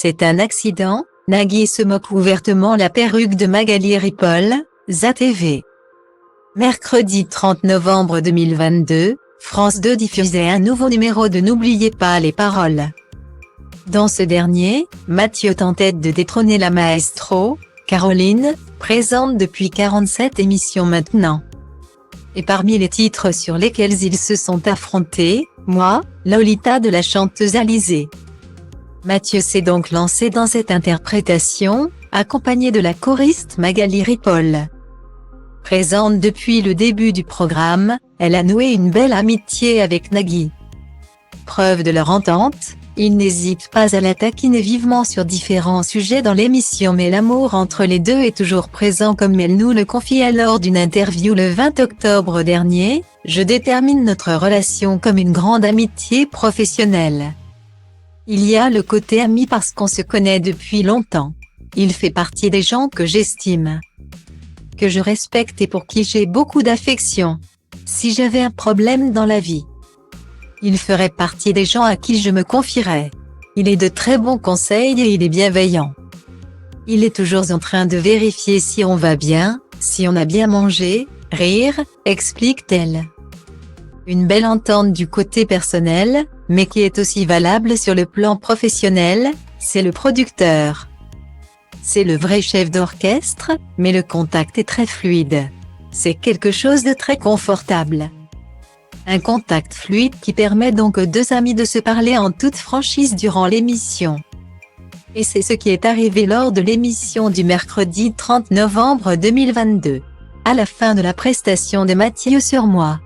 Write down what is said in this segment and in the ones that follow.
C'est un accident, Nagui se moque ouvertement la perruque de Magali Ripoll, ZATV. Mercredi 30 novembre 2022, France 2 diffusait un nouveau numéro de N'oubliez pas les paroles. Dans ce dernier, Mathieu tentait de détrôner la maestro, Caroline, présente depuis 47 émissions maintenant. Et parmi les titres sur lesquels ils se sont affrontés, Moi, Lolita de la chanteuse Alizée. Mathieu s'est donc lancé dans cette interprétation, accompagné de la choriste Magali Ripoll. Présente depuis le début du programme, elle a noué une belle amitié avec Nagui. Preuve de leur entente, il n'hésite pas à la taquiner vivement sur différents sujets dans l'émission, mais l'amour entre les deux est toujours présent, comme elle nous le confie lors d'une interview le 20 octobre dernier. Je détermine notre relation comme une grande amitié professionnelle. Il y a le côté ami parce qu'on se connaît depuis longtemps. Il fait partie des gens que j'estime, que je respecte et pour qui j'ai beaucoup d'affection. Si j'avais un problème dans la vie, il ferait partie des gens à qui je me confierais. Il est de très bons conseils et il est bienveillant. Il est toujours en train de vérifier si on va bien, si on a bien mangé, rire, explique-t-elle. Une belle entente du côté personnel, mais qui est aussi valable sur le plan professionnel, c'est le producteur. C'est le vrai chef d'orchestre, mais le contact est très fluide. C'est quelque chose de très confortable. Un contact fluide qui permet donc aux deux amis de se parler en toute franchise durant l'émission. Et c'est ce qui est arrivé lors de l'émission du mercredi 30 novembre 2022. À la fin de la prestation de Mathieu sur Moi,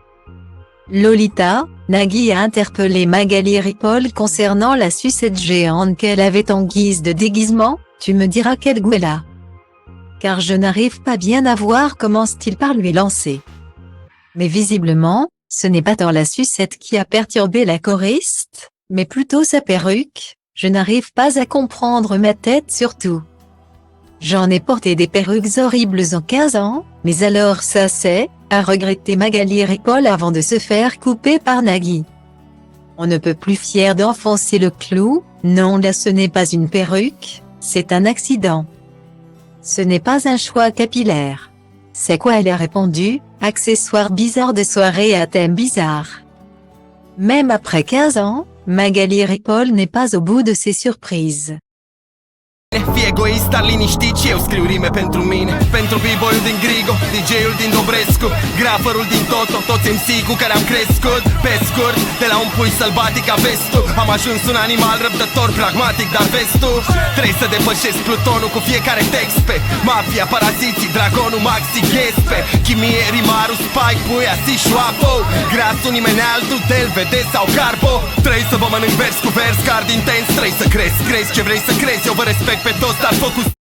Lolita, Nagui a interpellé Magali Ripoll concernant la sucette géante qu'elle avait en guise de déguisement. Tu me diras quel goût elle a. Car je n'arrive pas bien à voir, commence-t-il par lui lancer. Mais visiblement, ce n'est pas tant la sucette qui a perturbé la choriste, mais plutôt sa perruque. Je n'arrive pas à comprendre, ma tête surtout. J'en ai porté des perruques horribles en 15 ans, mais alors ça c'est, a regretté Magali Ripoll avant de se faire couper par Nagui. On ne peut plus fier d'enfoncer le clou. Non, là ce n'est pas une perruque, c'est un accident. Ce n'est pas un choix capillaire. C'est quoi, elle a répondu, accessoire bizarre de soirée à thème bizarre. Même après 15 ans, Magali Ripoll n'est pas au bout de ses surprises. Fii egoist, dar liniștit și eu scriu rime pentru mine. Pentru b-boy-ul din Grigo, DJ-ul din Dobrescu, graferul din Toto, toți MC cu care am crescut. Pe scurt, de la un pui sălbatic a vestul, am ajuns un animal răbdător, pragmatic, dar vestul. Trebuie să depășesc plutonul cu fiecare text pe mafia, paraziții, dragonul, maxi, ghespe chimie, rimarul, spike, puia, si, șoapo. Grasul, nimeni altul, del, vede sau carbo. Trebuie să vă mănânc vers cu vers, card intens. Trebuie să crezi ce vrei să crezi, eu vă respect pe toți, dar focus